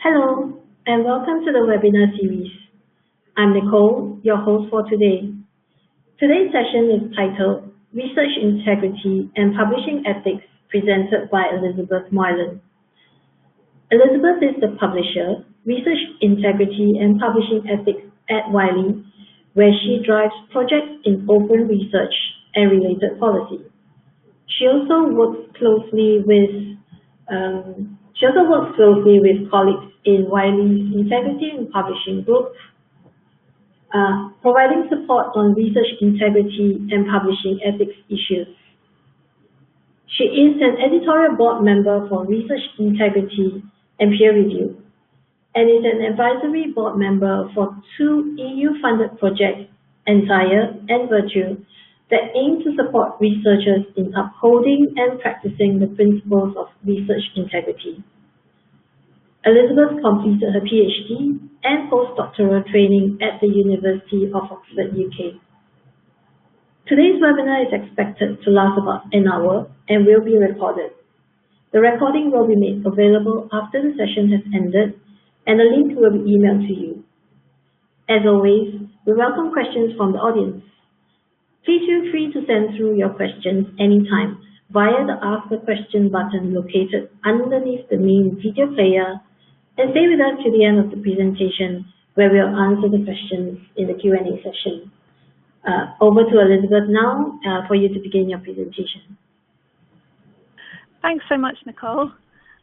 Hello, and welcome to the webinar series. I'm Nicole, your host for today. Today's session is titled Research Integrity and Publishing Ethics, presented by Elizabeth Moylan. Elizabeth is the publisher, Research Integrity and Publishing Ethics at Wiley, where she drives projects in open research and related policy. She also works closely with colleagues in Wiley's Integrity and Publishing Group, providing support on research integrity and publishing ethics issues. She is an editorial board member for Research Integrity and Peer Review, and is an advisory board member for two EU-funded projects, Entire and Virtue, that aim to support researchers in upholding and practicing the principles of research integrity. Elizabeth completed her PhD and postdoctoral training at the University of Oxford, UK. Today's webinar is expected to last about an hour and will be recorded. The recording will be made available after the session has ended, and a link will be emailed to you. As always, we welcome questions from the audience. Please feel free to send through your questions anytime via the Ask a Question button located underneath the main video player, and stay with us to the end of the presentation, where we'll answer the questions in the Q&A session. Over to Elizabeth now for you to begin your presentation. Thanks so much, Nicole.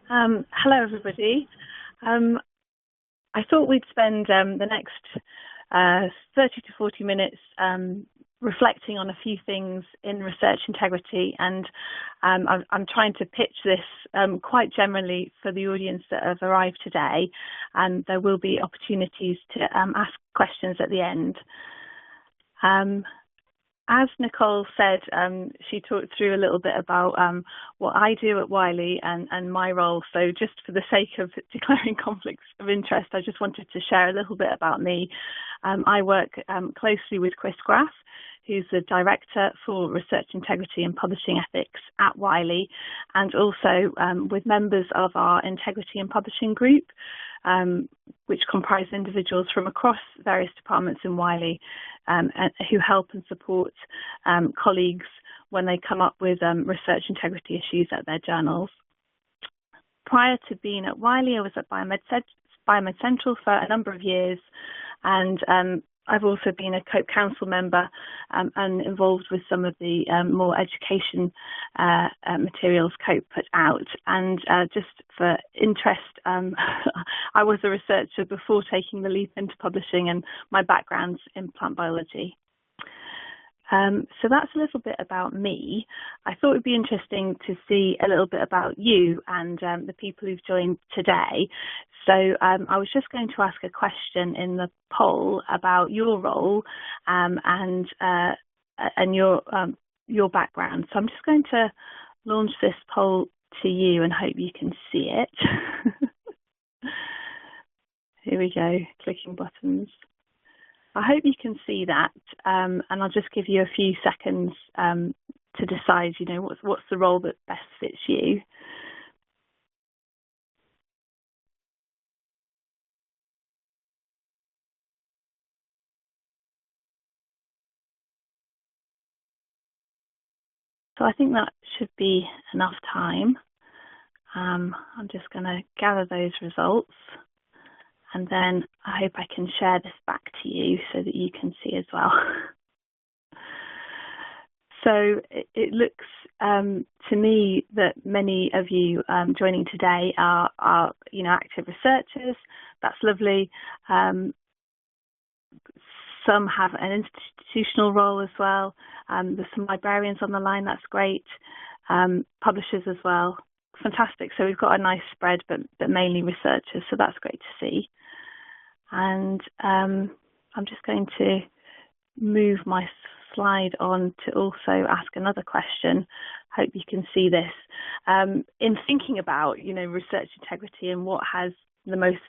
Hello, everybody. I thought we'd spend the next 30 to 40 minutes reflecting on a few things in research integrity, and I'm trying to pitch this quite generally for the audience that have arrived today, and there will be opportunities to ask questions at the end. As Nicole said, she talked through a little bit about what I do at Wiley and my role. So just for the sake of declaring conflicts of interest, I just wanted to share a little bit about me. I work closely with Chris Graff, who's the Director for Research Integrity and Publishing Ethics at Wiley, and also with members of our Integrity and Publishing Group, which comprise individuals from across various departments in Wiley who help and support colleagues when they come up with research integrity issues at their journals. Prior to being at Wiley, I was at Biomed Central for a number of years, and I've also been a COPE Council member and involved with some of the more education materials COPE put out. And just for interest, I was a researcher before taking the leap into publishing, and my background's in plant biology. So that's a little bit about me. I thought it would be interesting to see a little bit about you and the people who've joined today. So I was just going to ask a question in the poll about your role and your background. So I'm just going to launch this poll to you and hope you can see it. Here we go, clicking buttons. I hope you can see that, and I'll just give you a few seconds to decide, what's the role that best fits you. So I think that should be enough time. I'm just going to gather those results, and then I hope I can share this back to you so that you can see as well. So it looks to me that many of you joining today are active researchers. That's lovely. Some have an institutional role as well. There's some librarians on the line, that's great. Publishers as well, fantastic. So we've got a nice spread, but mainly researchers, so that's great to see. And I'm just going to move my slide on to also ask another question. Hope you can see this. In thinking about, research integrity and what has the most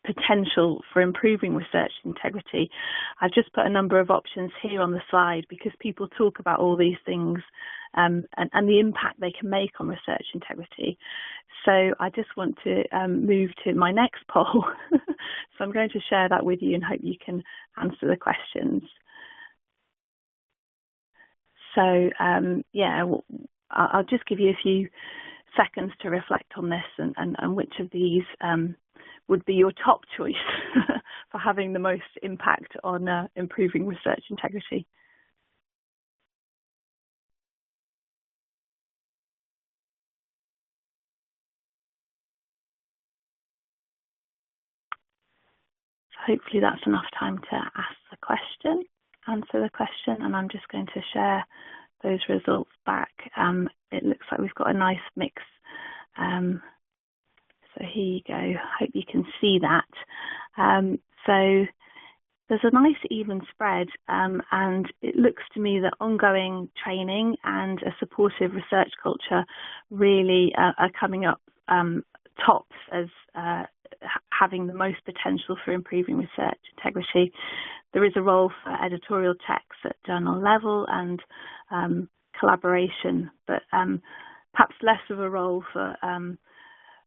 potential for improving research integrity. I've just put a number of options here on the slide because people talk about all these things and the impact they can make on research integrity. So I just want to move to my next poll. So I'm going to share that with you and hope you can answer the questions. So yeah, I'll just give you a few seconds to reflect on this and which of these would be your top choice for having the most impact on improving research integrity. So hopefully that's enough time to answer the question, and I'm just going to share those results back. It looks like we've got a nice mix. So here you go. Hope you can see that. So there's a nice even spread, and it looks to me that ongoing training and a supportive research culture really are coming up tops as having the most potential for improving research integrity. There is a role for editorial checks at journal level and collaboration, but perhaps less of a role for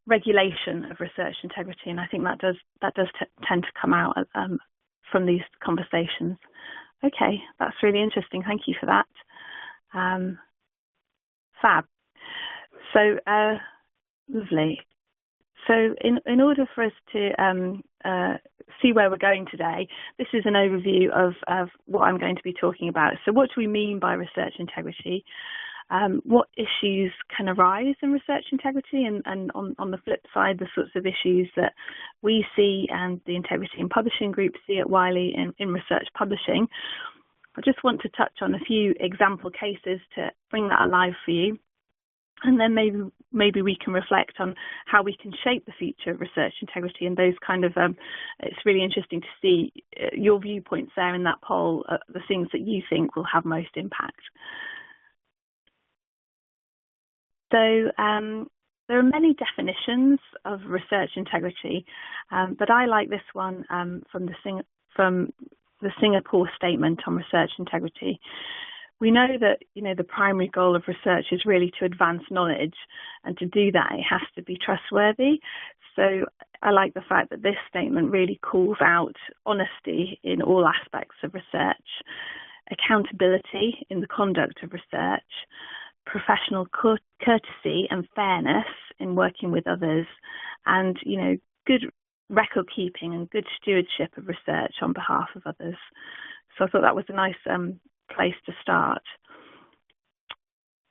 regulation of research integrity, and I think that does tend to come out from these conversations. Okay, that's really interesting. Thank you for that. Fab. So lovely. So in order for us to see where we're going today, this is an overview of what I'm going to be talking about. So what do we mean by research integrity? What issues can arise in research integrity, and on the flip side, the sorts of issues that we see and the Integrity in Publishing Group see at Wiley in research publishing. I just want to touch on a few example cases to bring that alive for you. And then maybe we can reflect on how we can shape the future of research integrity and those kind of, it's really interesting to see your viewpoints there in that poll, the things that you think will have most impact. So there are many definitions of research integrity, but I like this one from the Singapore Statement on Research Integrity. We know that, the primary goal of research is really to advance knowledge, and to do that, it has to be trustworthy. So I like the fact that this statement really calls out honesty in all aspects of research, accountability in the conduct of research, professional courtesy and fairness in working with others, and, good record keeping and good stewardship of research on behalf of others. So I thought that was a nice place to start.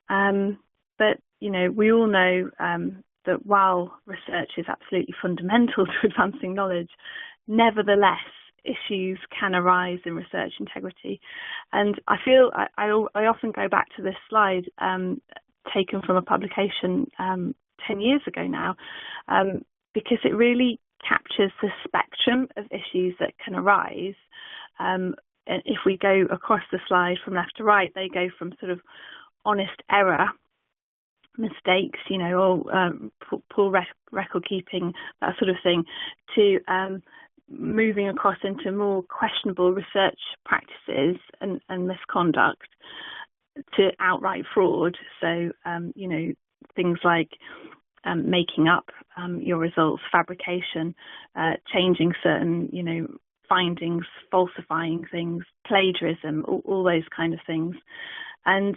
But we all know that while research is absolutely fundamental to advancing knowledge, nevertheless issues can arise in research integrity. And I feel I often go back to this slide taken from a publication 10 years ago now, because it really captures the spectrum of issues that can arise. If we go across the slide from left to right, they go from sort of honest error, mistakes, poor record keeping, that sort of thing, to moving across into more questionable research practices and misconduct, to outright fraud. So, things like making up your results, fabrication, changing certain, findings, falsifying things, plagiarism, all those kind of things. And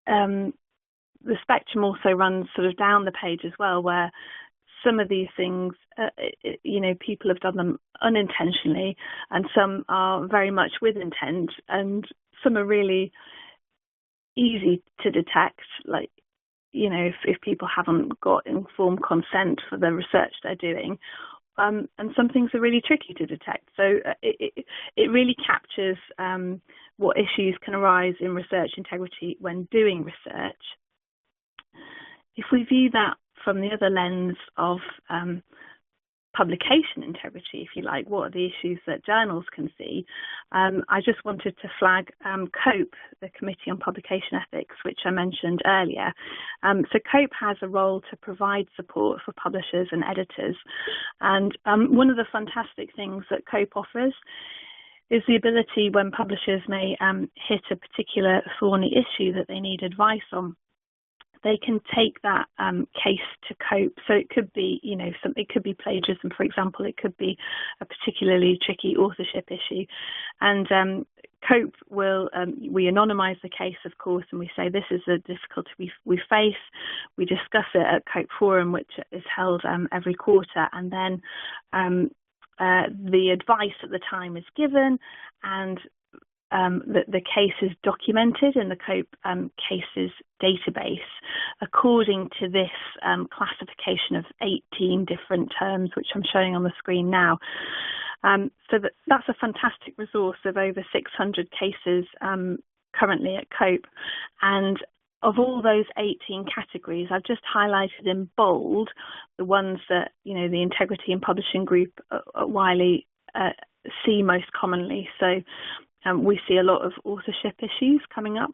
the spectrum also runs sort of down the page as well, where some of these things, people have done them unintentionally, and some are very much with intent, and some are really easy to detect, like, if people haven't got informed consent for the research they're doing. And some things are really tricky to detect. So it really captures what issues can arise in research integrity when doing research. If we view that from the other lens of publication integrity, if you like. What are the issues that journals can see? I just wanted to flag COPE, the Committee on Publication Ethics, which I mentioned earlier. So COPE has a role to provide support for publishers and editors. And one of the fantastic things that COPE offers is the ability, when publishers may hit a particular thorny issue that they need advice on, they can take that case to COPE. So it could be, it could be plagiarism, for example. It could be a particularly tricky authorship issue. And COPE will, we anonymise the case, of course, and we say this is a difficulty we face. We discuss it at COPE Forum, which is held every quarter. And then the advice at the time is given, and the case is documented in the COPE cases database according to this classification of 18 different terms, which I'm showing on the screen now. So that's a fantastic resource of over 600 cases currently at COPE. And of all those 18 categories, I've just highlighted in bold the ones that, the Integrity and Publishing Group at Wiley see most commonly. So we see a lot of authorship issues coming up.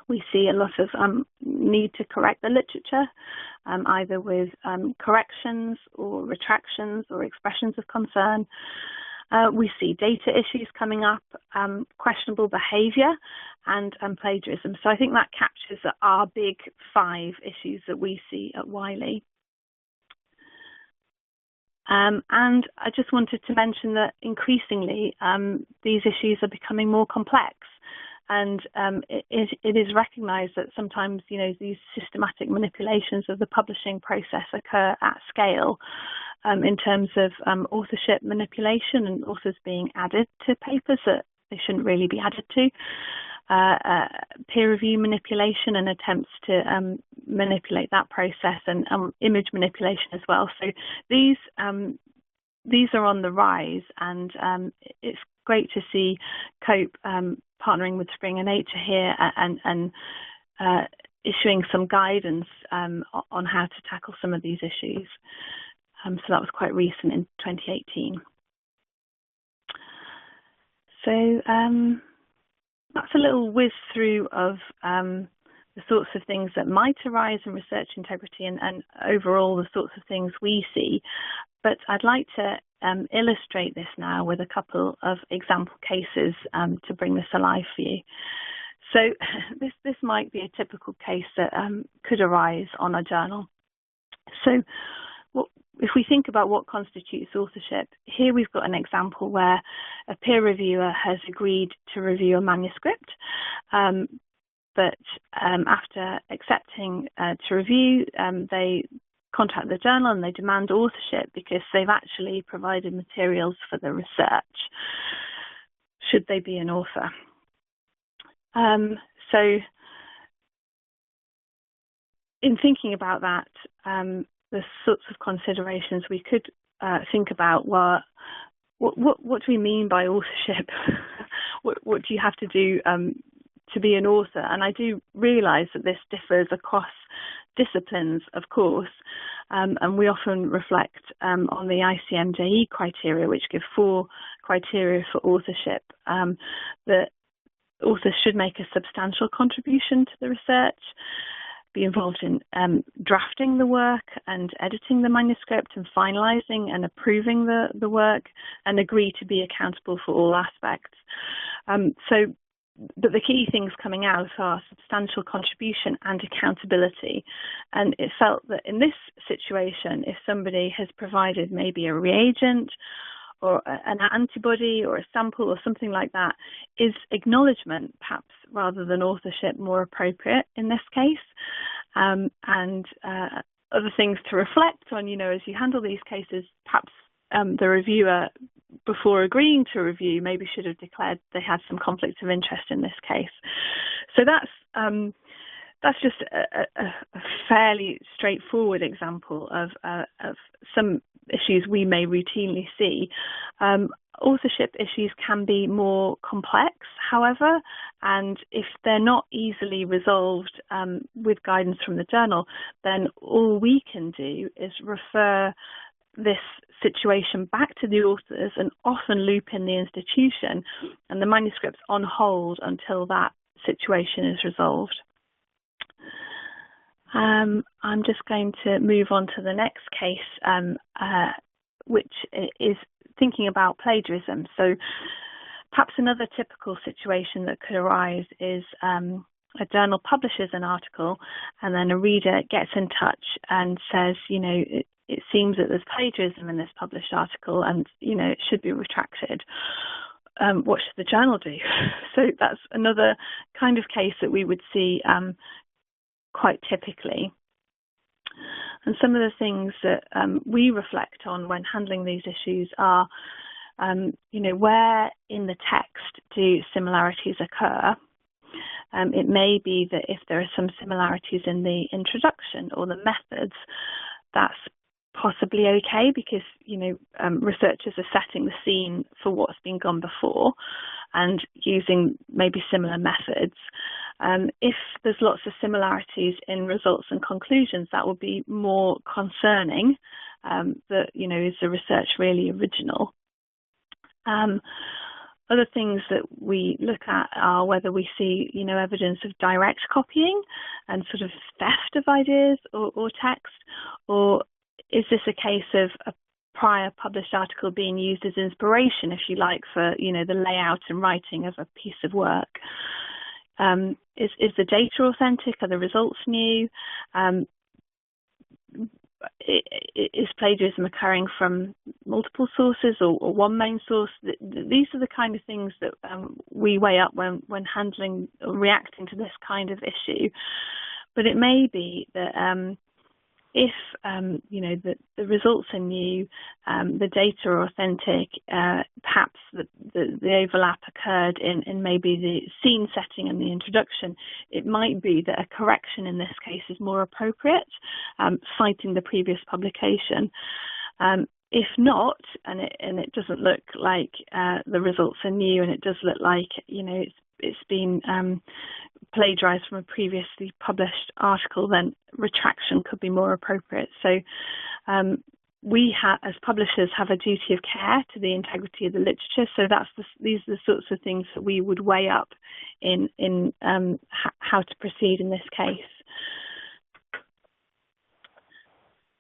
We see a lot of need to correct the literature, either with corrections or retractions or expressions of concern. We see data issues coming up, questionable behaviour, and plagiarism. So I think that captures our big 5 issues that we see at Wiley. And I just wanted to mention that increasingly these issues are becoming more complex, and it is recognised that sometimes these systematic manipulations of the publishing process occur at scale in terms of authorship manipulation and authors being added to papers that they shouldn't really be added to. Peer review manipulation and attempts to manipulate that process, and image manipulation as well. So these are on the rise, and it's great to see COPE partnering with Springer Nature here and issuing some guidance on how to tackle some of these issues. So that was quite recent in 2018. So that's a little whiz through of the sorts of things that might arise in research integrity and overall the sorts of things we see. But I'd like to illustrate this now with a couple of example cases to bring this alive for you. So this might be a typical case that could arise on a journal. So if we think about what constitutes authorship, here we've got an example where a peer reviewer has agreed to review a manuscript, but after accepting to review, they contact the journal and they demand authorship because they've actually provided materials for the research. Should they be an author? So in thinking about that, the sorts of considerations we could think about were, what do we mean by authorship? what do you have to do to be an author? And I do realise that this differs across disciplines, of course, and we often reflect on the ICMJE criteria, which give 4 criteria for authorship. That authors should make a substantial contribution to the research, be involved in drafting the work and editing the manuscript and finalising and approving the work, and agree to be accountable for all aspects. But the key things coming out are substantial contribution and accountability. And it felt that in this situation, if somebody has provided maybe a reagent or an antibody or a sample or something like that, is acknowledgement, perhaps rather than authorship, more appropriate in this case? And other things to reflect on, as you handle these cases, perhaps the reviewer, before agreeing to review, maybe should have declared they had some conflict of interest in this case. So that's just a fairly straightforward example of some issues we may routinely see. Authorship issues can be more complex, however, and if they're not easily resolved with guidance from the journal, then all we can do is refer this situation back to the authors and often loop in the institution, and the manuscript's on hold until that situation is resolved. I'm just going to move on to the next case, which is thinking about plagiarism. So perhaps another typical situation that could arise is a journal publishes an article and then a reader gets in touch and says, it seems that there's plagiarism in this published article and, it should be retracted. What should the journal do? So that's another kind of case that we would see quite typically. And some of the things that we reflect on when handling these issues are, where in the text do similarities occur? It may be that if there are some similarities in the introduction or the methods, that's possibly okay because, researchers are setting the scene for what's been gone before and using maybe similar methods. If there's lots of similarities in results and conclusions, that will be more concerning, that, is the research really original? Other things that we look at are whether we see, evidence of direct copying and sort of theft of ideas or text, or is this a case of a prior published article being used as inspiration, if you like, for, the layout and writing of a piece of work? Is the data authentic? Are the results new? Is plagiarism occurring from multiple sources or one main source? These are the kind of things that we weigh up when handling or reacting to this kind of issue. But it may be that if the results are new, the data are authentic, perhaps the overlap occurred in maybe the scene setting and the introduction, it might be that a correction in this case is more appropriate, citing the previous publication. If not, and it doesn't look like the results are new, and it does look like it's been plagiarized from a previously published article, then retraction could be more appropriate. So we as publishers have a duty of care to the integrity of the literature. So these are the sorts of things that we would weigh up in how to proceed in this case.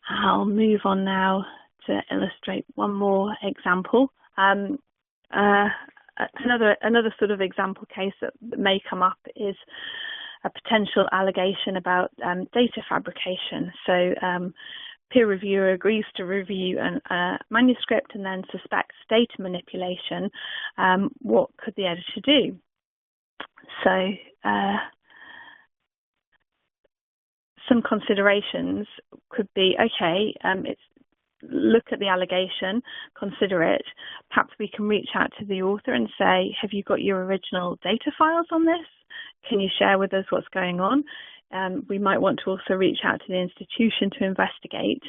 I'll move on now to illustrate one more example. Another sort of example case that may come up is a potential allegation about data fabrication. So peer reviewer agrees to review a manuscript and then suspects data manipulation. What could the editor do? So some considerations could be, okay, look at the allegation, consider it. Perhaps we can reach out to the author and say, have you got your original data files on this? Can you share with us what's going on? We might want to also reach out to the institution to investigate.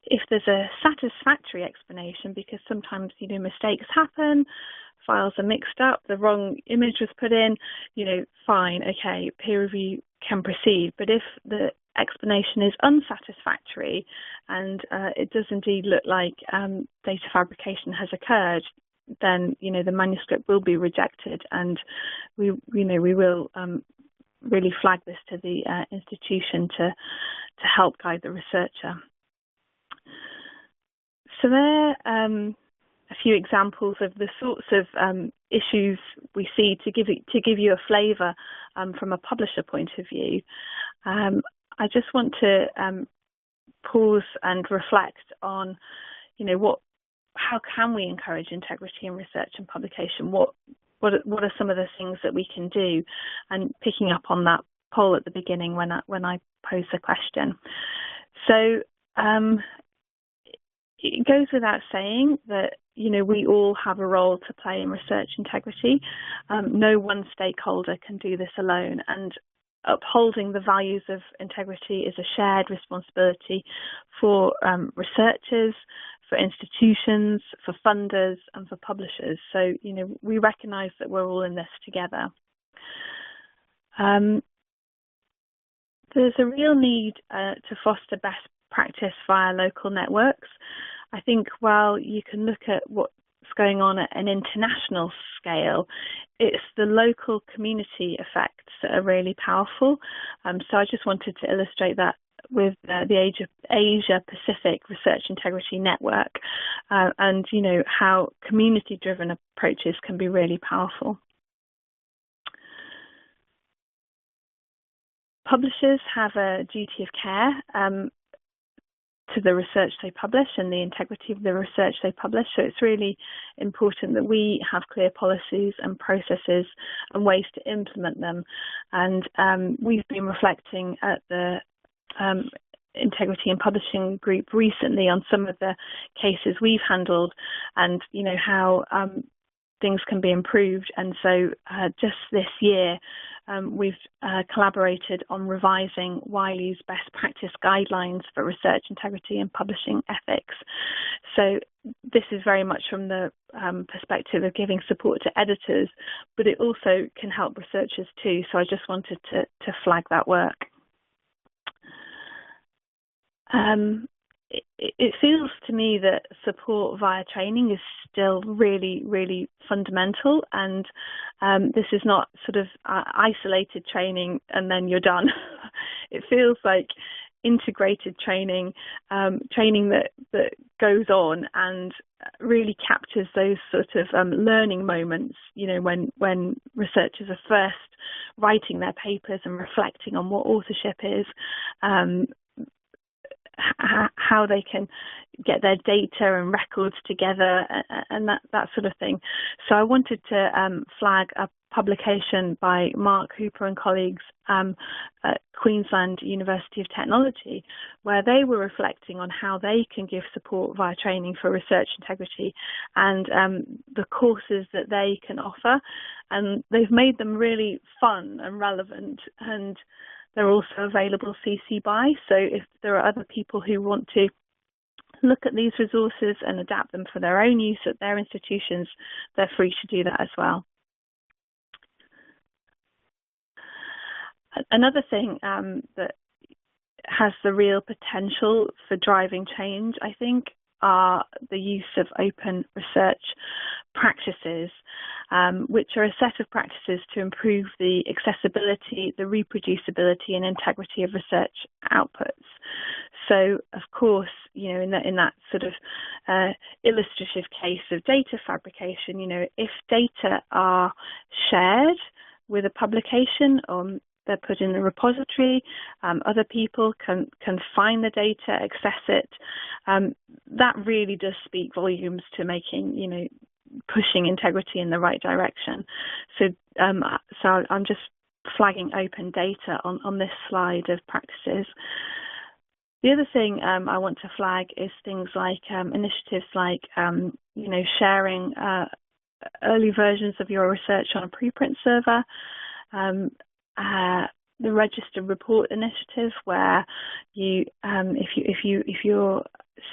If there's a satisfactory explanation, because sometimes, mistakes happen, files are mixed up, the wrong image was put in, fine, okay, peer review can proceed. But if the explanation is unsatisfactory and it does indeed look like data fabrication has occurred, then the manuscript will be rejected, and we will really flag this to the institution to help guide the researcher. So there are a few examples of the sorts of issues we see to give you a flavour from a publisher point of view. I just want to pause and reflect on, how can we encourage integrity in research and publication? What are some of the things that we can do? And picking up on that poll at the beginning when I posed the question. So it goes without saying that we all have a role to play in research integrity. No one stakeholder can do this alone, and upholding the values of integrity is a shared responsibility for researchers, for institutions, for funders, and for publishers. So, we recognise that we're all in this together. There's a real need to foster best practice via local networks. I think while you can look at what's going on at an international scale, it's the local community effects that are really powerful. So I just wanted to illustrate that with the Asia Pacific Research Integrity Network, and how community-driven approaches can be really powerful. Publishers have a duty of care to the research they publish and the integrity of the research they publish. So it's really important that we have clear policies and processes and ways to implement them. And we've been reflecting at the Integrity in Publishing group recently on some of the cases we've handled, and how things can be improved. And so just this year we've collaborated on revising Wiley's best practice guidelines for research integrity and publishing ethics. So this is very much from the perspective of giving support to editors, but it also can help researchers too. So I just wanted to flag that work. It feels to me that support via training is still really, really fundamental, and this is not sort of isolated training and then you're done. It feels like integrated training, training that goes on and really captures those sort of learning moments, when researchers are first writing their papers and reflecting on what authorship is, how they can get their data and records together, and that sort of thing. So I wanted to flag a publication by Mark Hooper and colleagues at Queensland University of Technology, where they were reflecting on how they can give support via training for research integrity and the courses that they can offer. And they've made them really fun and relevant, and they're also available CC BY. So if there are other people who want to look at these resources and adapt them for their own use at their institutions, they're free to do that as well. Another thing that has the real potential for driving change, I think, are the use of open research practices, which are a set of practices to improve the accessibility, the reproducibility and integrity of research outputs. So, of course, in that sort of illustrative case of data fabrication, if data are shared with a publication, they're put in the repository, other people can find the data, access it. That really does speak volumes to making, pushing integrity in the right direction. So I'm just flagging open data on this slide of practices. The other thing I want to flag is things like initiatives like, sharing early versions of your research on a preprint server, the registered report initiative, where you, if you're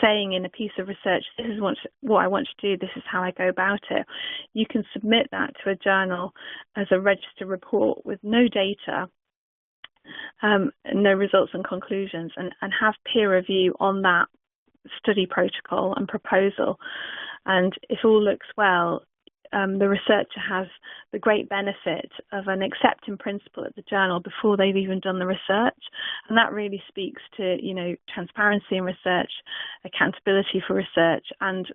saying in a piece of research, this is what I want to do, this is how I go about it, you can submit that to a journal as a registered report with no data, no results and conclusions, and have peer review on that study protocol and proposal. And if all looks well, the researcher has the great benefit of an accepting principle at the journal before they've even done the research. And that really speaks to, transparency in research, accountability for research, and,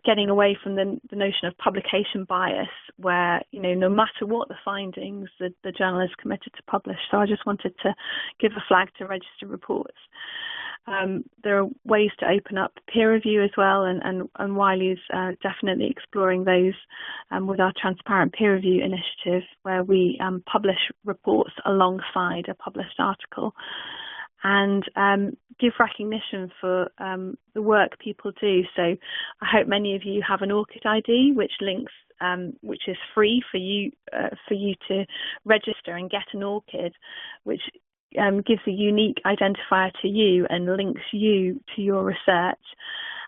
getting away from the notion of publication bias, where, no matter what the findings, the journal is committed to publish. So I just wanted to give a flag to registered reports. There are ways to open up peer review as well, and Wiley's definitely exploring those with our transparent peer review initiative, where we publish reports alongside a published article, and give recognition for the work people do. So I hope many of you have an ORCID ID, which links, which is free for you to register and get an ORCID, which gives a unique identifier to you and links you to your research.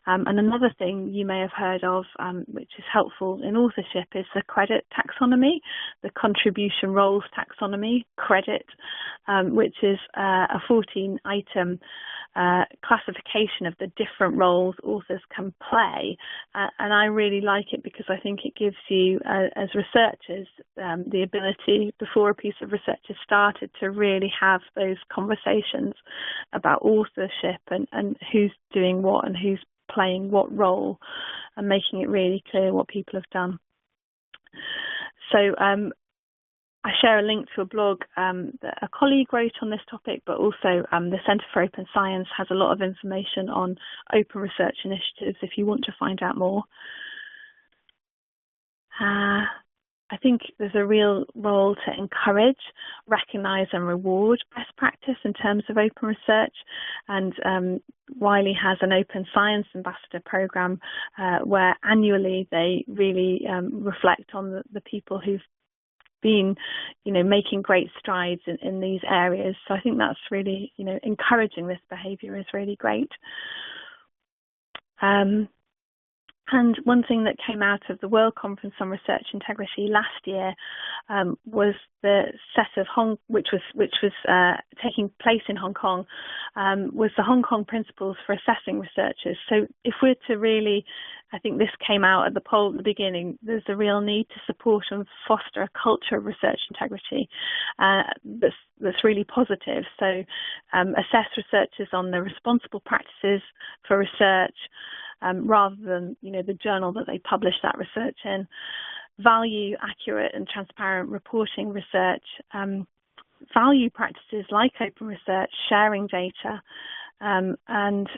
And another thing you may have heard of, which is helpful in authorship, is the credit taxonomy, the contribution roles taxonomy, credit, which is a 14-item classification of the different roles authors can play. And I really like it because I think it gives you, as researchers, the ability, before a piece of research is started, to really have those conversations about authorship and who's doing what and who's playing what role, and making it really clear what people have done. So I share a link to a blog that a colleague wrote on this topic, but also the Centre for Open Science has a lot of information on open research initiatives if you want to find out more. I think there's a real role to encourage, recognise and reward best practice in terms of open research, and Wiley has an Open Science Ambassador programme where annually they really reflect on the people who've been, making great strides in these areas. So I think that's really, encouraging this behaviour is really great. And one thing that came out of the World Conference on Research Integrity last year was the set of which was taking place in Hong Kong, was the Hong Kong Principles for Assessing Researchers. So if we're to really, I think this came out at the poll at the beginning, there's a real need to support and foster a culture of research integrity that's really positive. So assess researchers on the responsible practices for research, rather than, the journal that they publish that research in. Value accurate and transparent reporting research. Value practices like open research, sharing data, and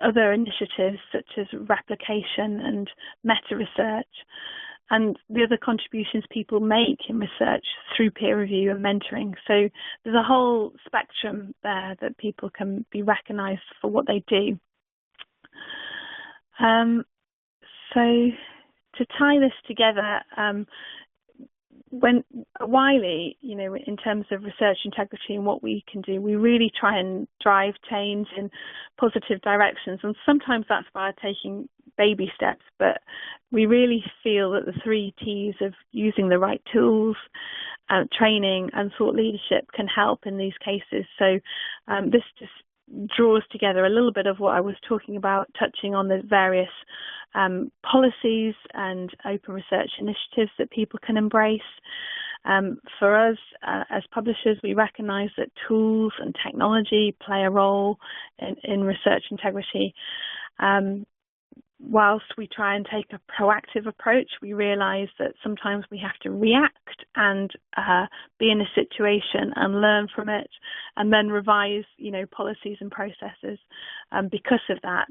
other initiatives such as replication and meta-research, and the other contributions people make in research through peer review and mentoring. So there's a whole spectrum there that people can be recognised for what they do. So to tie this together, when at Wiley, in terms of research integrity and what we can do, we really try and drive change in positive directions. And sometimes that's by taking baby steps, but we really feel that the 3 T's of using the right tools, training and thought leadership can help in these cases. So this just draws together a little bit of what I was talking about, touching on the various policies and open research initiatives that people can embrace. For us as publishers, we recognise that tools and technology play a role in research integrity. Whilst we try and take a proactive approach, we realise that sometimes we have to react and be in a situation and learn from it, and then revise, policies and processes because of that.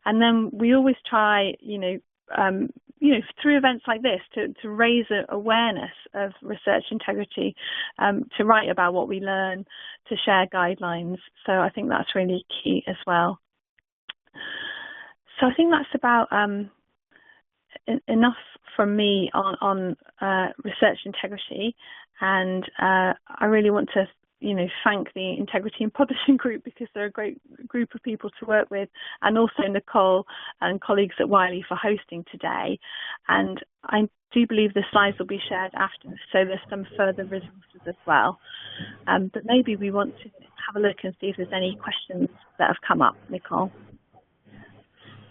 And then we always try, through events like this, to raise awareness of research integrity, to write about what we learn, to share guidelines. So I think that's really key as well. So I think that's about enough from me on research integrity, and I really want to, thank the Integrity in Publishing group, because they're a great group of people to work with, and also Nicole and colleagues at Wiley for hosting today. And I do believe the slides will be shared after, so there's some further resources as well. But maybe we want to have a look and see if there's any questions that have come up, Nicole.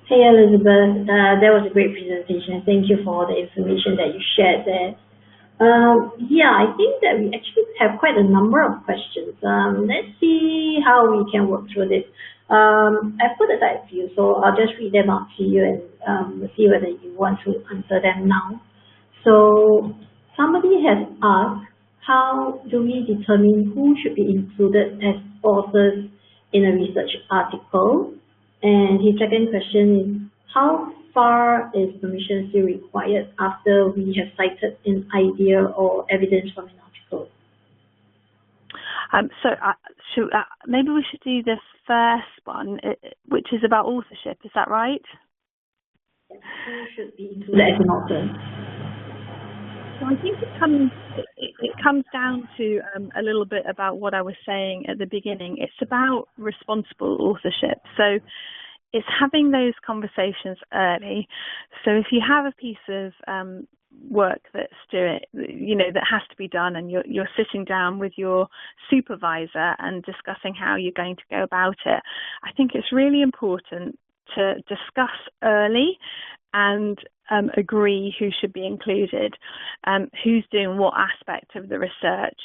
Hey Elizabeth, that was a great presentation. Thank you for all the information that you shared there. I think that we actually have quite a number of questions. Let's see how we can work through this. I put aside a few, so I'll just read them out to you and see whether you want to answer them now. So somebody has asked, how do we determine who should be included as authors in a research article? And his second question is, how far is permission still required after we have cited an idea or evidence from an article? Maybe we should do the first one, which is about authorship. Is that right? Yes. Who should be included as an author? So I think it comes down to a little bit about what I was saying at the beginning. It's about responsible authorship. So it's having those conversations early. So if you have a piece of work that's that has to be done, and you're sitting down with your supervisor and discussing how you're going to go about it, I think it's really important to discuss early and agree who should be included, who's doing what aspect of the research.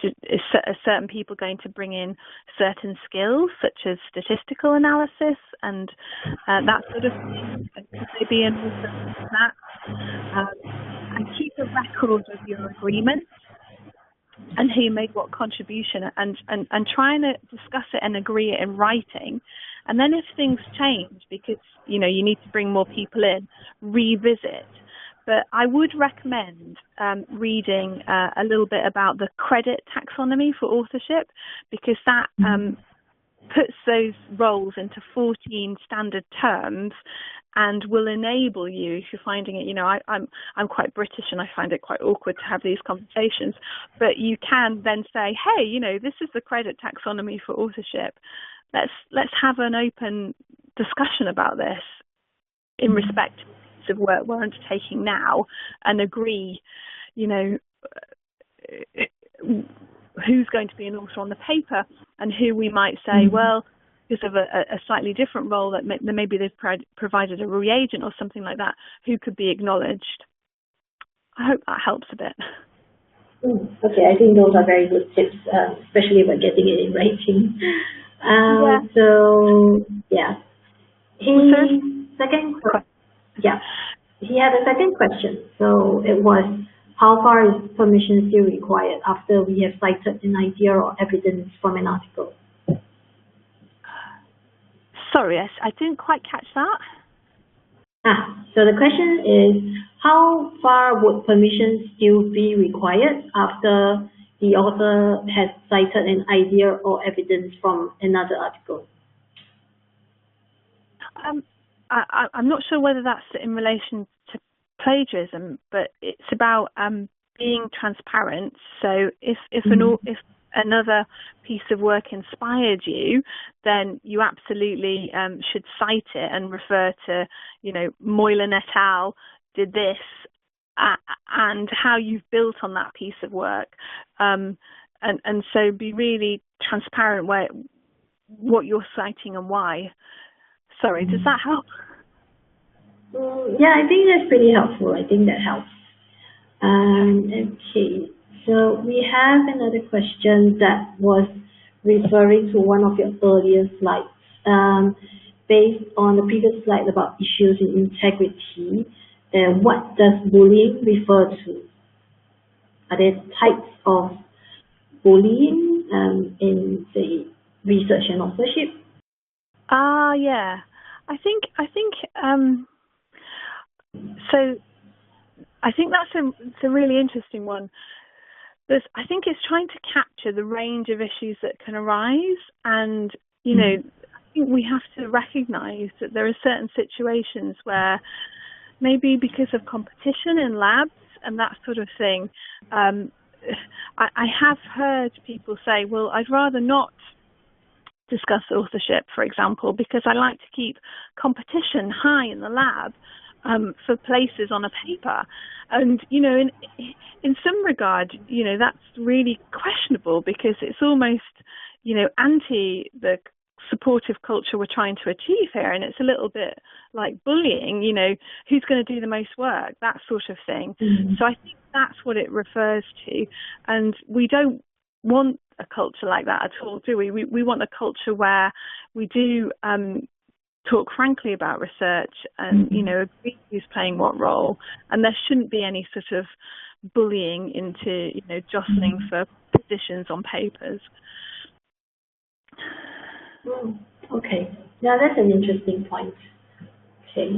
Are certain people going to bring in certain skills such as statistical analysis and that sort of thing? Could they be in that? And keep a record of your agreement and who made what contribution, and trying to discuss it and agree it in writing. And then if things change because you need to bring more people in, revisit. But I would recommend reading a little bit about the credit taxonomy for authorship, because that puts those roles into 14 standard terms and will enable you, if you're finding it, I'm quite British and I find it quite awkward to have these conversations, but you can then say, hey, this is the credit taxonomy for authorship. Let's have an open discussion about this in respect to of work we're undertaking now, and agree, who's going to be an author on the paper, and who we might say, well, because of a slightly different role, that maybe they've provided a reagent or something like that, who could be acknowledged. I hope that helps a bit. Okay, I think those are very good tips, especially when getting it in writing. So, yeah. He had a second question. So it was, how far is permission still required after we have cited an idea or evidence from an article? Sorry, I didn't quite catch that. So the question is, how far would permission still be required after the author has cited an idea or evidence from another article? I'm not sure whether that's in relation to plagiarism, but it's about being transparent. So if another piece of work inspired you, then you absolutely should cite it and refer to, Moylan et al. Did this, and how you've built on that piece of work, and so be really transparent what you're citing and why. Sorry, does that help? Yeah, I think that's pretty helpful. I think that helps. Okay, so we have another question that was referring to one of your earlier slides. Based on the previous slide about issues in integrity, what does bullying refer to? Are there types of bullying in, say, research and authorship? Yeah. I think so. I think it's a really interesting one. I think it's trying to capture the range of issues that can arise, and I think we have to recognise that there are certain situations where maybe because of competition in labs and that sort of thing, I have heard people say, well, I'd rather not discuss authorship, for example, because I like to keep competition high in the lab for places on a paper. And, in some regard, that's really questionable, because it's almost, anti the supportive culture we're trying to achieve here. And it's a little bit like bullying, who's going to do the most work, that sort of thing. Mm-hmm. So I think that's what it refers to. And we don't want a culture like that at all, do we? We want a culture where we do talk frankly about research and, agree who's playing what role. And there shouldn't be any sort of bullying into, jostling for positions on papers. Okay. Yeah, that's an interesting point. Okay.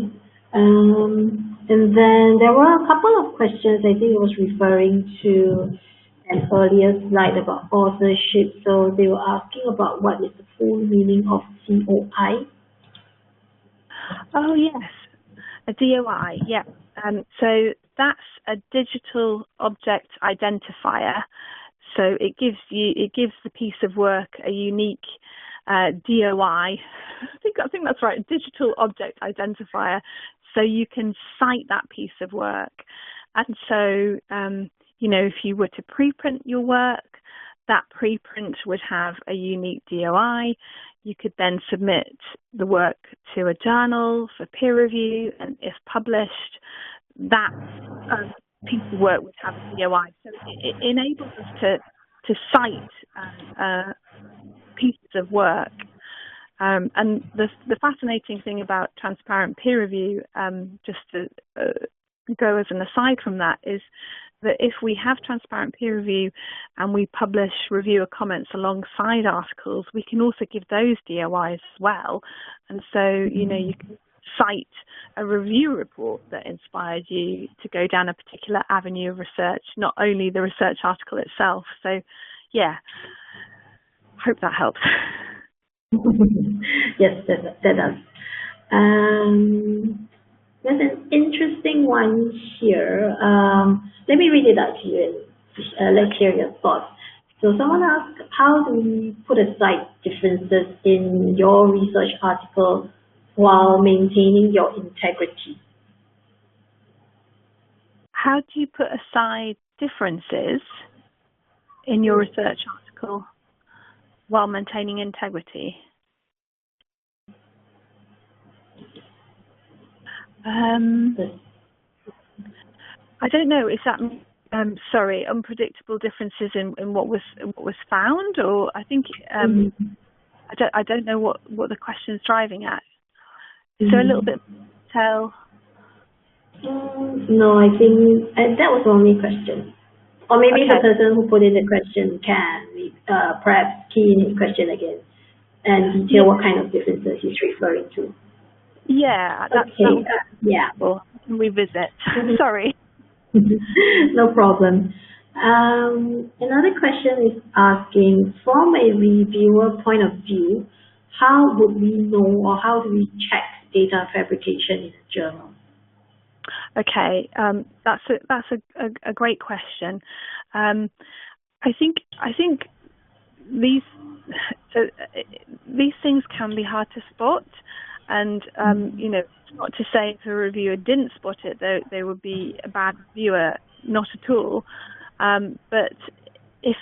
And then there were a couple of questions. I think it was referring to an earlier slide about authorship. So they were asking about what is the full meaning of COI. Oh, yes, a DOI, yeah. So that's a digital object identifier. So it gives the piece of work a unique DOI. I think that's right, digital object identifier, so you can cite that piece of work. And so, if you were to preprint your work, that preprint would have a unique DOI. You could then submit the work to a journal for peer review, and if published, that piece of work would have a DOI. So it enables us to cite pieces of work. And the fascinating thing about transparent peer review, just to go as an aside from that, is that if we have transparent peer review and we publish reviewer comments alongside articles, we can also give those DOIs as well. And so, you can cite a review report that inspired you to go down a particular avenue of research, not only the research article itself. So, yeah, hope that helps. Yes, that does. There's an interesting one here. Let me read it out to you and let's hear your thoughts. So someone asked, how do we put aside differences in your research article while maintaining your integrity? How do you put aside differences in your research article while maintaining integrity? I don't know. Is that unpredictable differences in what was found, or I think I don't know what the question's driving at. Is there a little bit more detail? No, I think that was the only question. Or maybe the person who put in the question can perhaps key in his question again and detail what kind of differences he's referring to. Yeah, that's okay. Yeah. We'll revisit. Sorry. No problem. Another question is asking, from a reviewer point of view, how would we know or how do we check data fabrication in a journal? Okay, that's a great question. I think these things can be hard to spot, and not to say if a reviewer didn't spot it, they would be a bad reviewer, not at all. But if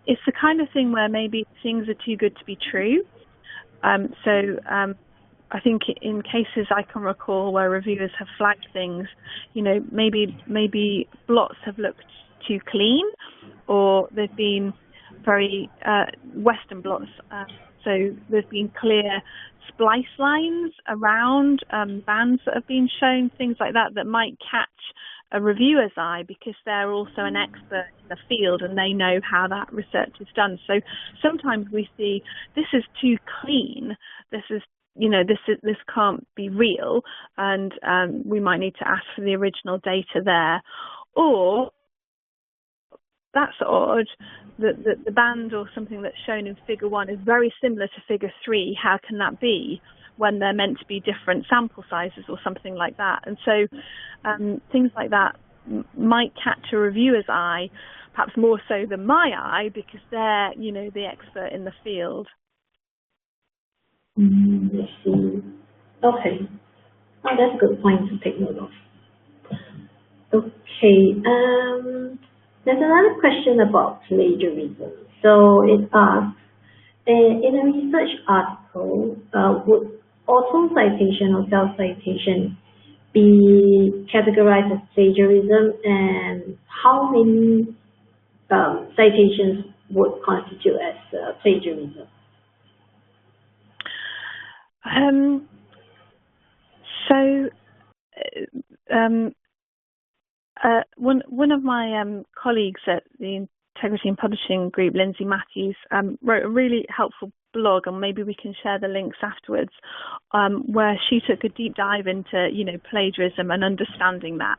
it's the kind of thing where maybe things are too good to be true. I think in cases I can recall where reviewers have flagged things, maybe blots have looked too clean, or they've been very Western blots. So there's been clear splice lines around bands that have been shown, things like that might catch a reviewer's eye because they're also an expert in the field and they know how that research is done. So sometimes we see this is too clean, this can't be real, and we might need to ask for the original data there. Or that's odd, the band or something that's shown in figure 1 is very similar to figure 3. How can that be when they're meant to be different sample sizes or something like that? And so things like that might catch a reviewer's eye, perhaps more so than my eye, because they're, the expert in the field. I see. Okay. Oh, that's a good point to take note of. Okay. There's another question about plagiarism. So it asks, in a research article, would auto-citation or self-citation be categorized as plagiarism, and how many citations would constitute as plagiarism? One of my colleagues at the Integrity and Publishing Group, Lindsay Matthews, wrote a really helpful blog, and maybe we can share the links afterwards, where she took a deep dive into, plagiarism and understanding that.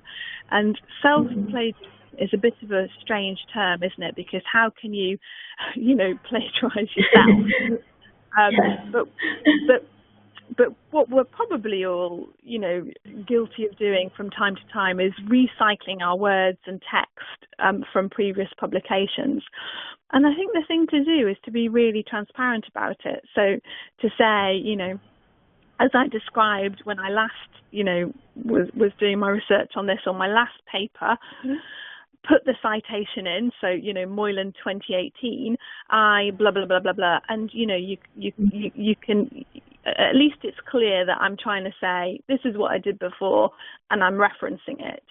And self-plagiarism is a bit of a strange term, isn't it? Because how can you, plagiarize yourself? But but what we're probably all, guilty of doing from time to time is recycling our words and text from previous publications. And I think the thing to do is to be really transparent about it. So to say, as I described when I last, was doing my research on this on my last paper, put the citation in, so, Moylan 2018, I blah, blah, blah, blah, blah. And, you can, at least it's clear that I'm trying to say, this is what I did before, and I'm referencing it.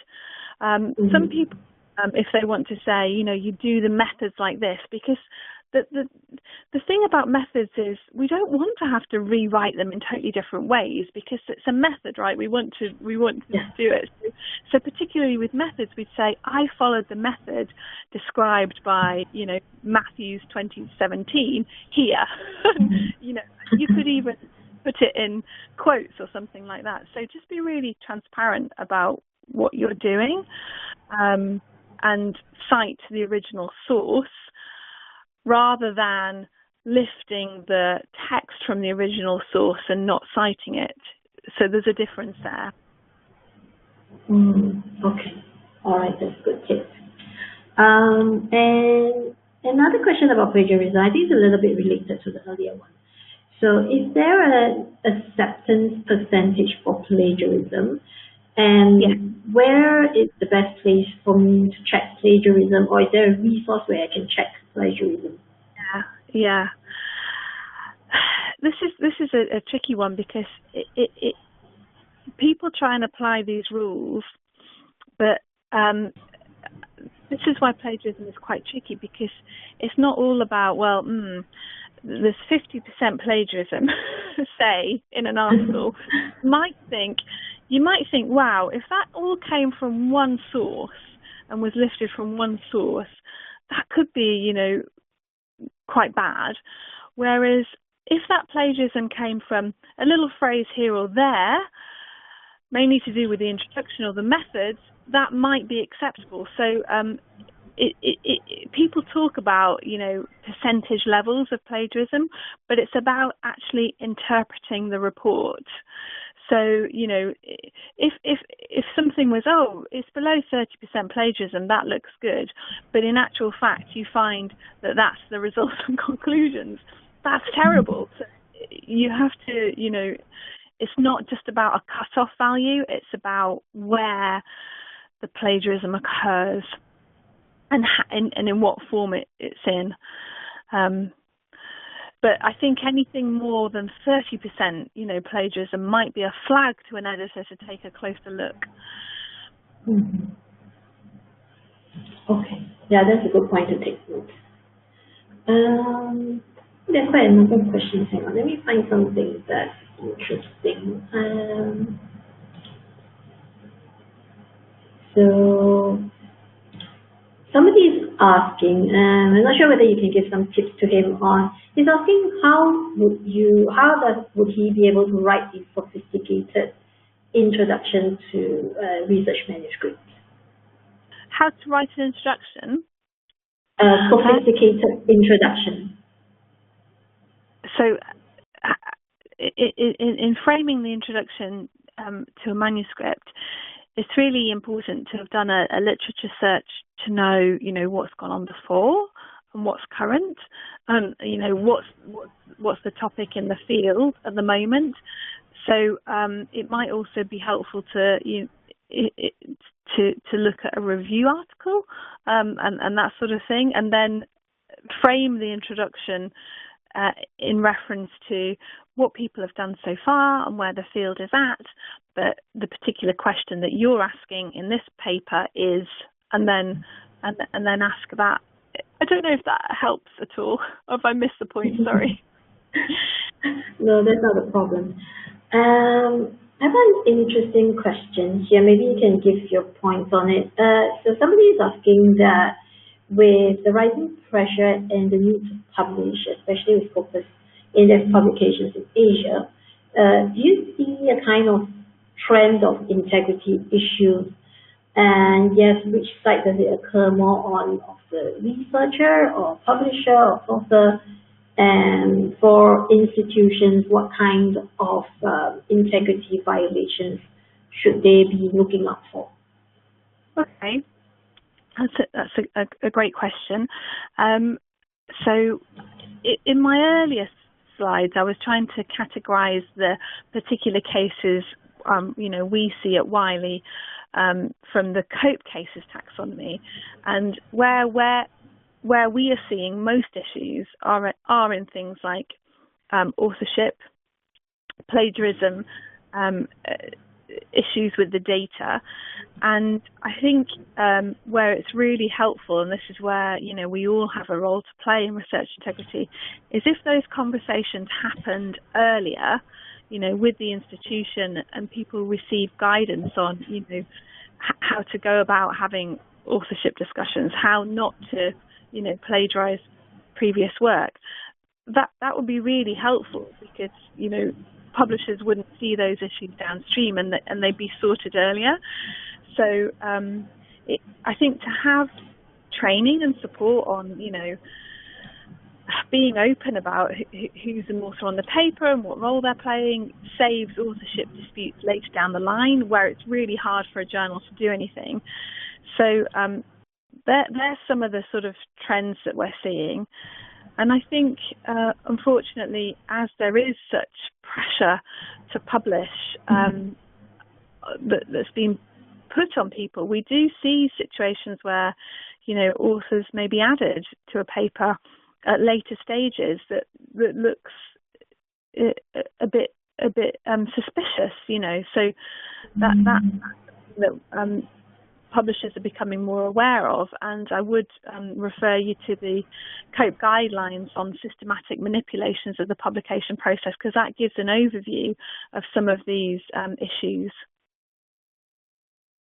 Some people, if they want to say, you do the methods like this, because the thing about methods is we don't want to have to rewrite them in totally different ways, because it's a method, right? We want to do it. So particularly with methods, we'd say I followed the method described by Matthews 2017 here. You could even put it in quotes or something like that. So just be really transparent about what you're doing, and cite the original source, rather than lifting the text from the original source and not citing it. So there's a difference there. Okay. All right, that's good tip. And another question about plagiarism, I think it's a little bit related to the earlier one. So is there an acceptance percentage for plagiarism? And where is the best place for me to check plagiarism, or is there a resource where I can check plagiarism? Yeah. This is a tricky one, because it people try and apply these rules, but this is why plagiarism is quite tricky, because it's not all about, there's 50% plagiarism, say, in an article. You might think, wow, if that all came from one source and was lifted from one source, that could be, quite bad. Whereas if that plagiarism came from a little phrase here or there, mainly to do with the introduction or the methods, that might be acceptable. So people talk about, percentage levels of plagiarism, but it's about actually interpreting the report. So, if something was, it's below 30% plagiarism, that looks good, but in actual fact you find that that's the results and conclusions, that's terrible. So you have to, it's not just about a cut-off value, it's about where the plagiarism occurs and in what form it's in. But I think anything more than 30%, plagiarism might be a flag to an editor to take a closer look. Okay, yeah, that's a good point to take note. There's quite a number of questions. Hang on, let me find something that's interesting. So somebody is asking, I'm not sure whether you can give some tips to him on. He's asking would he be able to write a sophisticated introduction to research manuscripts? How to write an introduction? Sophisticated introduction. So, in framing the introduction to a manuscript, it's really important to have done a literature search to know, what's gone on before and what's current, and what's the topic in the field at the moment. So it might also be helpful to look at a review article and that sort of thing, and then frame the introduction in reference to what people have done so far and where the field is at, but the particular question that you're asking in this paper is, and then ask that. I don't know if that helps at all, or if I missed the point, sorry. No, that's not a problem. I have an interesting question here. Maybe you can give your points on it. So somebody is asking that with the rising pressure and the need to publish, especially with focus in-depth publications in Asia, do you see a kind of trend of integrity issues? And yes, which side does it occur more on, of the researcher or publisher or author? And for institutions, what kind of integrity violations should they be looking out for? Okay, that's a great question. So in my earlier slides, I was trying to categorize the particular cases we see at Wiley from the COPE cases taxonomy, and where we are seeing most issues are in things like authorship, plagiarism, issues with the data. And I think where it's really helpful, and this is where we all have a role to play in research integrity, is if those conversations happened earlier, with the institution, and people receive guidance on how to go about having authorship discussions, how not to plagiarize previous work. That would be really helpful, because publishers wouldn't see those issues downstream, and they'd be sorted earlier. So I think to have training and support on being open about who's an author on the paper and what role they're playing saves authorship disputes later down the line, where it's really hard for a journal to do anything. So there's some of the sort of trends that we're seeing. And I think, unfortunately, as there is such pressure to publish that's been put on people, we do see situations where, authors may be added to a paper at later stages that looks a bit suspicious, So that publishers are becoming more aware of, and I would refer you to the COPE guidelines on systematic manipulations of the publication process, because that gives an overview of some of these issues.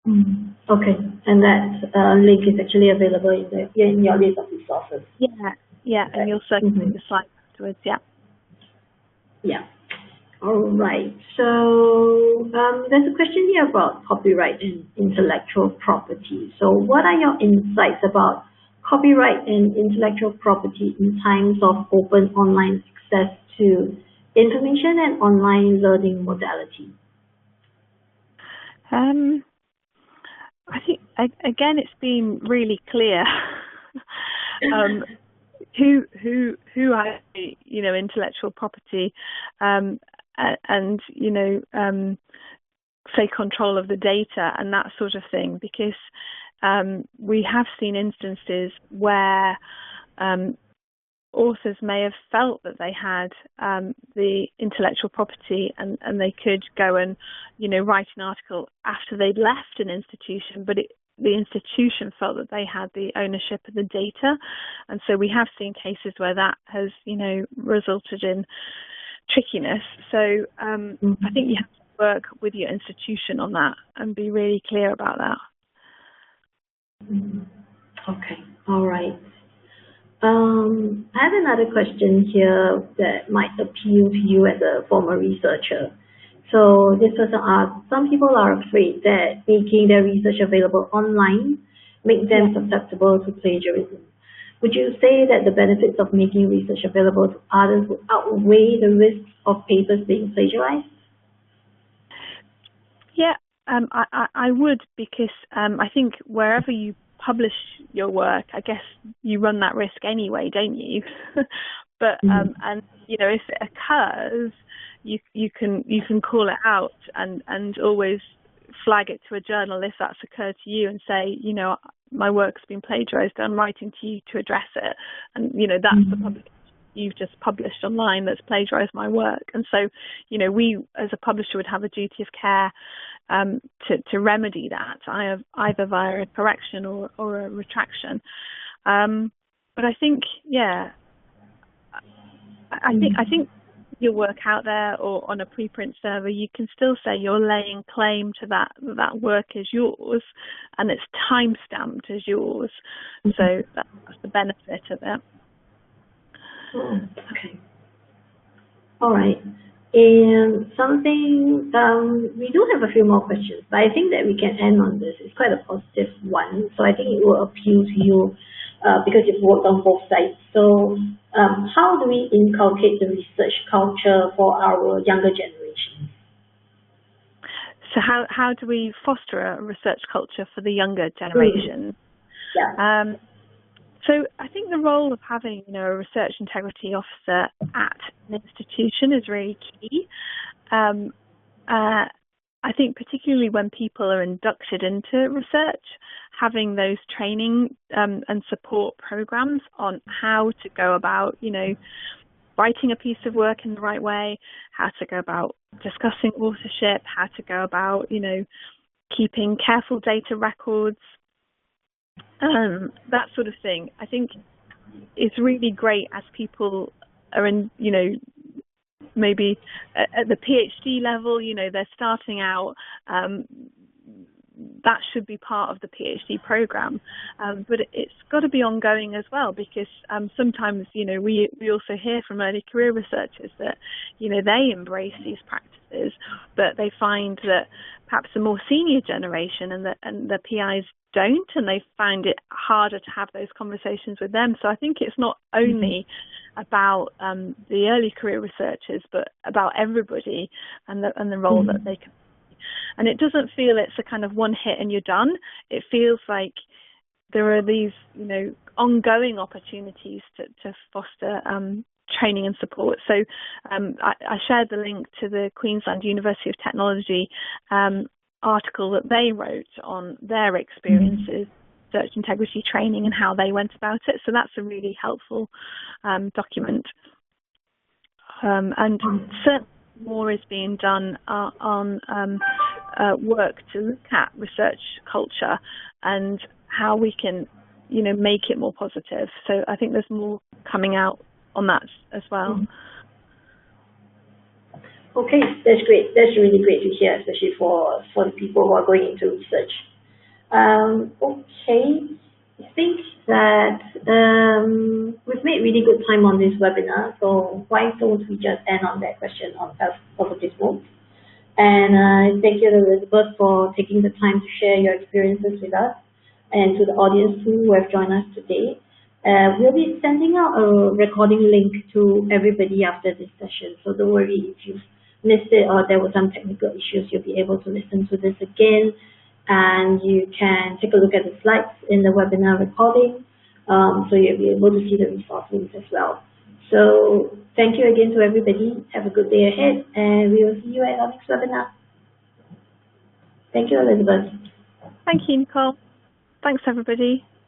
Okay, and that link is actually available in your list of resources. Yeah, and you'll circulate the slide afterwards. Yeah. All right. So there's a question here about copyright and intellectual property. So what are your insights about copyright and intellectual property in times of open online access to information and online learning modality? I think, again, it's been really clear who has intellectual property and say control of the data and that sort of thing, because we have seen instances where authors may have felt that they had the intellectual property and they could go and write an article after they'd left an institution, but the institution felt that they had the ownership of the data. And so we have seen cases where that has resulted in trickiness. So I think you have to work with your institution on that and be really clear about that. Okay, all right. I have another question here that might appeal to you as a former researcher. So this person asks, some people are afraid that making their research available online make them susceptible to plagiarism. Would you say that the benefits of making research available to others would outweigh the risks of papers being plagiarized? Yeah, I would, because I think wherever you publish your work, I guess you run that risk anyway, don't you? But and if it occurs, you can call it out and always flag it to a journal if that's occurred to you and say, my work's been plagiarized, I'm writing to you to address it, and that's the publication you've just published online that's plagiarized my work. And so we as a publisher would have a duty of care to remedy that, either via a correction or a retraction. But I think I think your work out there or on a preprint server, you can still say you're laying claim to that work as yours, and it's time stamped as yours. So that's the benefit of it. Okay. All right. And something, we do have a few more questions, but I think that we can end on this. It's quite a positive one, so I think it will appeal to you because you've worked on both sides. So how do we inculcate the research culture for our younger generation? So how do we foster a research culture for the younger generation? Yeah. So I think the role of having, a research integrity officer at an institution is really key. I think particularly when people are inducted into research, having those training and support programs on how to go about, writing a piece of work in the right way, how to go about discussing authorship, how to go about, keeping careful data records, that sort of thing. I think it's really great as people are in, maybe at the PhD level, they're starting out, that should be part of the PhD program. But it's got to be ongoing as well, because sometimes, we also hear from early career researchers that, they embrace these practices, but they find that perhaps the more senior generation and the PIs don't, and they find it harder to have those conversations with them. So I think it's not only about the early career researchers, but about everybody and the role that they can play. And it doesn't feel it's a kind of one hit and you're done. It feels like there are these, ongoing opportunities to foster training and support. So I shared the link to the Queensland University of Technology article that they wrote on their experiences, research integrity training, and how they went about it. So that's a really helpful document. And certainly more is being done on work to look at research culture and how we can, make it more positive. So I think there's more coming out on that as well. Okay, that's great. That's really great to hear, especially for the people who are going into research. Okay, I think that we've made really good time on this webinar, so why don't we just end on that question on positive note. And thank you, Elizabeth, for taking the time to share your experiences with us, and to the audience who have joined us today. We'll be sending out a recording link to everybody after this session, so don't worry if you've missed it or there were some technical issues, you'll be able to listen to this again, and you can take a look at the slides in the webinar recording, so you'll be able to see the resource links as well. So thank you again to everybody. Have a good day ahead, and we will see you at our next webinar. Thank you, Elizabeth. Thank you, Nicole. Thanks, everybody.